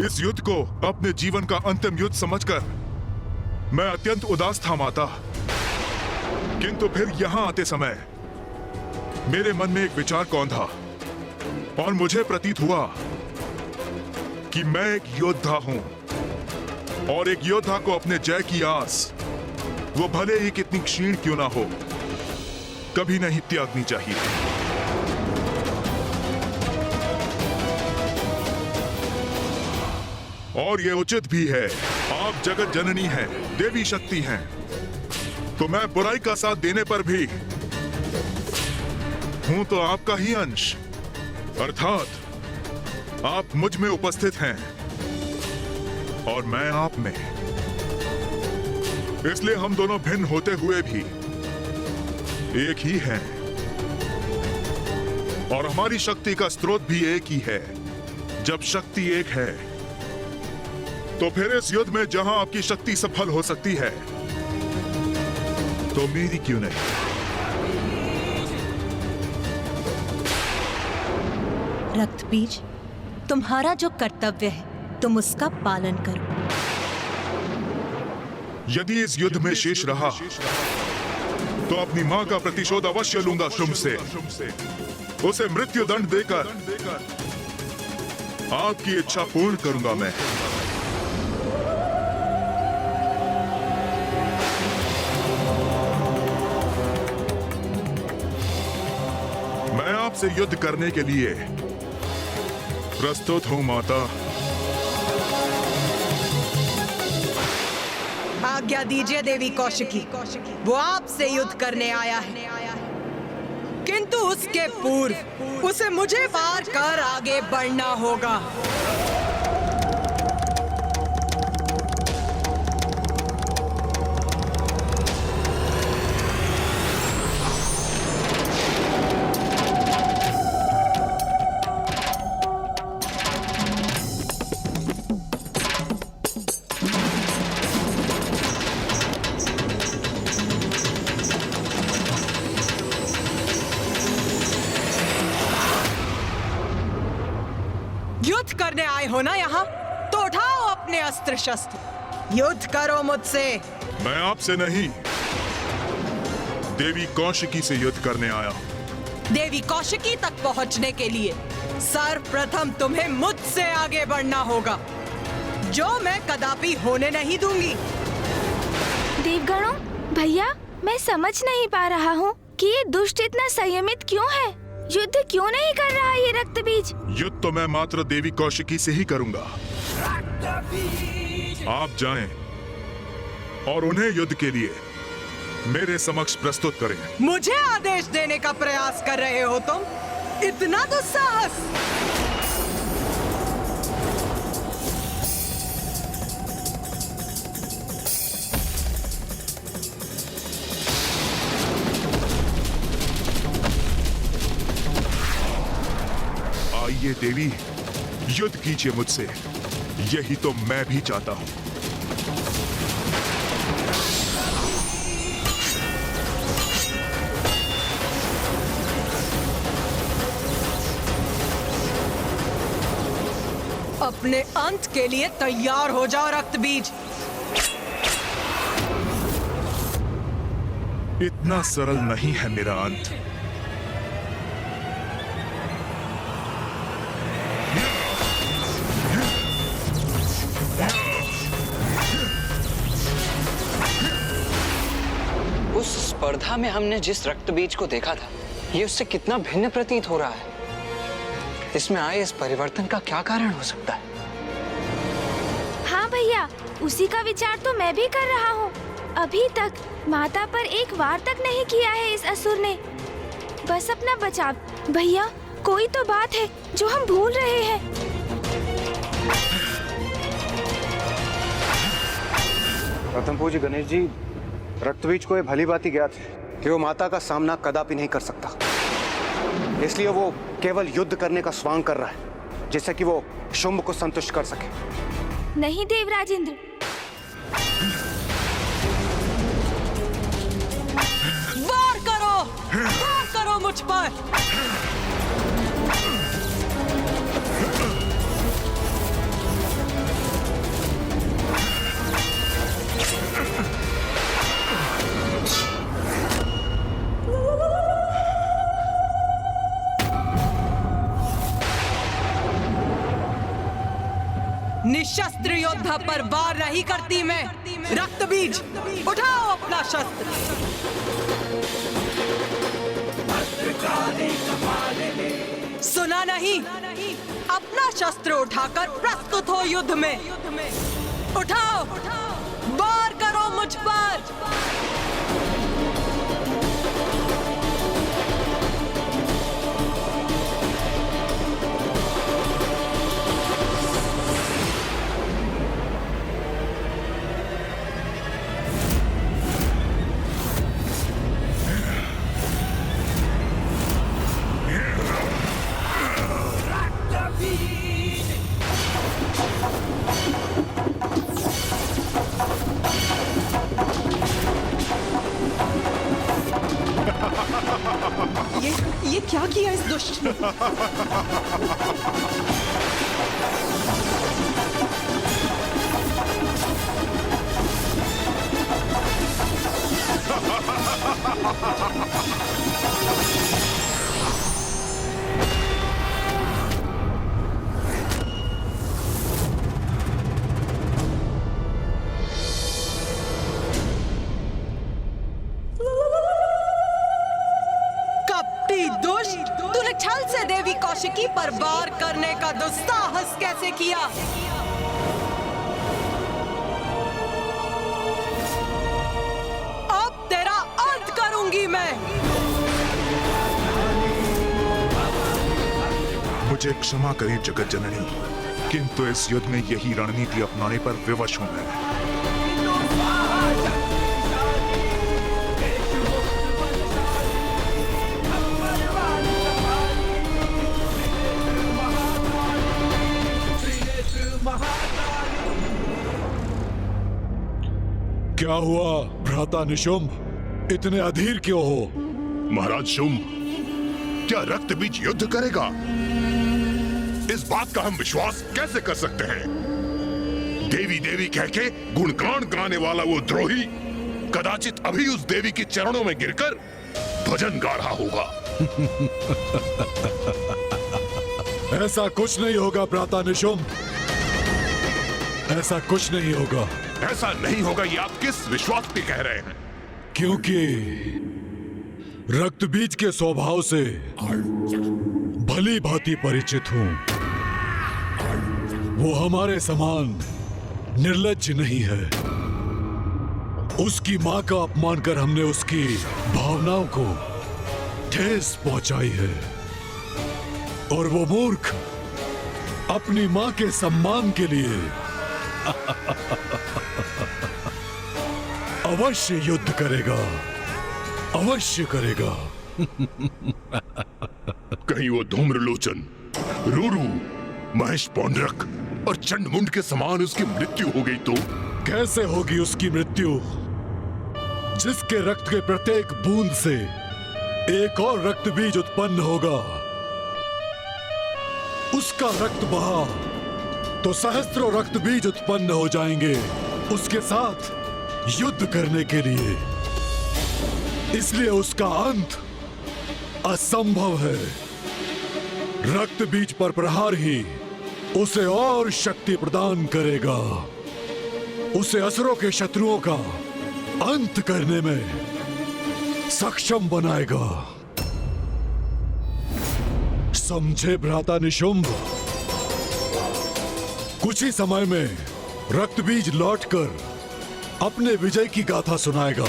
इस युद्ध को अपने जीवन का अंतिम युद्ध समझकर मैं अत्यंत उदास था माता। किंतु फिर यहाँ आते समय मेरे मन में एक विचार कौंधा और मुझे प्रतीत हुआ कि मैं एक योद्धा हूं और एक योद्धा को अपने जय की आस, वो भले ही कितनी क्षीण क्यों ना हो, कभी नहीं त्यागनी चाहिए। और ये उचित भी है। आप जगत जननी हैं, देवी शक्ति हैं, तो मैं बुराई का साथ देने पर भी हूं तो आपका ही अंश, अर्थात आप मुझ में उपस्थित हैं और मैं आप में। इसलिए हम दोनों भिन्न होते हुए भी एक ही हैं और हमारी शक्ति का स्रोत भी एक ही है। जब शक्ति एक है तो फिर इस युद्ध में जहां आपकी शक्ति सफल हो सकती है तो मेरी क्यों नहीं? रक्तबीज, तुम्हारा जो कर्तव्य है तुम उसका पालन करो। यदि इस युद्ध में शेष रहा तो अपनी मां का प्रतिशोध अवश्य लूंगा शुंभ से। उसे मृत्यु दंड देकर आपकी इच्छा पूर्ण करूंगा मैं। मैं आपसे युद्ध करने के लिए प्रस्तुत हूं माता। आज्ञा दीजिए देवी कौशिकी, वो आपसे युद्ध करने आया है, किंतु उसके पूर्व उसे मुझे पार कर आगे बढ़ना होगा। युद्ध करने आए हो ना यहाँ, तो उठाओ अपने अस्त्र शस्त्र, युद्ध करो मुझसे। मैं आपसे नहीं, देवी कौशिकी से युद्ध करने आया हूं। देवी कौशिकी तक पहुंचने के लिए सर्वप्रथम तुम्हें मुझसे आगे बढ़ना होगा, जो मैं कदापि होने नहीं दूंगी। देवगणों, भैया, मैं समझ नहीं पा रहा हूँ कि ये दुष्ट इतना संयमित क्यों है। युद्ध क्यों नहीं कर रहा ये रक्तबीज? युद्ध तो मैं मात्र देवी कौशिकी से ही करूंगा। आप जाएं और उन्हें युद्ध के लिए मेरे समक्ष प्रस्तुत करें। मुझे आदेश देने का प्रयास कर रहे हो तुम? इतना दुस्साहस! आइए देवी, युद्ध कीजिए मुझसे, यही तो मैं भी चाहता हूं। अपने अंत के लिए तैयार हो जाओ रक्तबीज। इतना सरल नहीं है मेरा अंत। उस स्पर्धा में हमने जिस रक्तबीज को देखा था, ये उससे कितना भिन्न प्रतीत हो रहा है। इसमें आए इस परिवर्तन का क्या कारण हो सकता है? हाँ भैया, उसी का विचार तो मैं भी कर रहा हूँ। अभी तक माता पर एक वार तक नहीं किया है इस असुर ने। बस अपना बचाव। भैया, कोई तो बात है जो हम भूल रहे हैं। प्रथम पूज्य गणेश जी, रक्तबीज को ये भली भांति ज्ञात है कि वो माता का सामना कदापि नहीं कर सकता, इसलिए वो केवल युद्ध करने का स्वांग कर रहा है, जिससे कि वो शुंभ को संतुष्ट कर सके। नहीं देवराजेंद्र, वार करो मुझ पर। निशस्त्र योद्धा पर वार नहीं करती मैं। रक्त बीज, उठाओ अपना शस्त्र। सुना नहीं? अपना शस्त्र उठाकर प्रस्तुत हो युद्ध में। उठाओ, वार करो मुझ पर। ये क्या किया इस दुष्ट ने? तूने छल से देवी कौशिकी पर वार करने का दुस्साहस कैसे किया? अब तेरा अंत करूंगी मैं। मुझे क्षमा करें जगत जननी, किंतु इस युद्ध में यही रणनीति अपनाने पर विवश हूं मैं। क्या हुआ भ्राता निशुंभ, इतने अधीर क्यों हो? महाराज शुंभ, क्या रक्त बीज युद्ध करेगा? इस बात का हम विश्वास कैसे कर सकते हैं? देवी देवी कह के गुणगान गाने वाला वो द्रोही कदाचित अभी उस देवी के चरणों में गिरकर भजन गा रहा होगा। ऐसा कुछ नहीं होगा भ्राता निशुंभ, ऐसा कुछ नहीं होगा। ऐसा नहीं होगा ये आप किस विश्वास पे कह रहे हैं? क्योंकि रक्त बीज के स्वभाव से भली भांति परिचित हूं। वो हमारे समान निर्लज्ज नहीं है। उसकी मां का अपमान कर हमने उसकी भावनाओं को ठेस पहुंचाई है, और वो मूर्ख अपनी मां के सम्मान के लिए अवश्य युद्ध करेगा, अवश्य करेगा। कहीं वो धूम्रलोचन, रूरू, महेश पौंड्रक और चंडमुंड के समान उसकी मृत्यु हो गई तो? कैसे होगी उसकी मृत्यु, जिसके रक्त के प्रत्येक बूंद से एक और रक्त बीज उत्पन्न होगा। उसका रक्त बहा तो सहस्त्रों रक्त बीज उत्पन्न हो जाएंगे उसके साथ युद्ध करने के लिए। इसलिए उसका अंत असंभव है। रक्त बीज पर प्रहार ही उसे और शक्ति प्रदान करेगा, उसे असुरों के शत्रुओं का अंत करने में सक्षम बनाएगा। समझे भ्राता निशुंभ? कुछ ही समय में रक्त बीज लौटकर अपने विजय की गाथा सुनाएगा।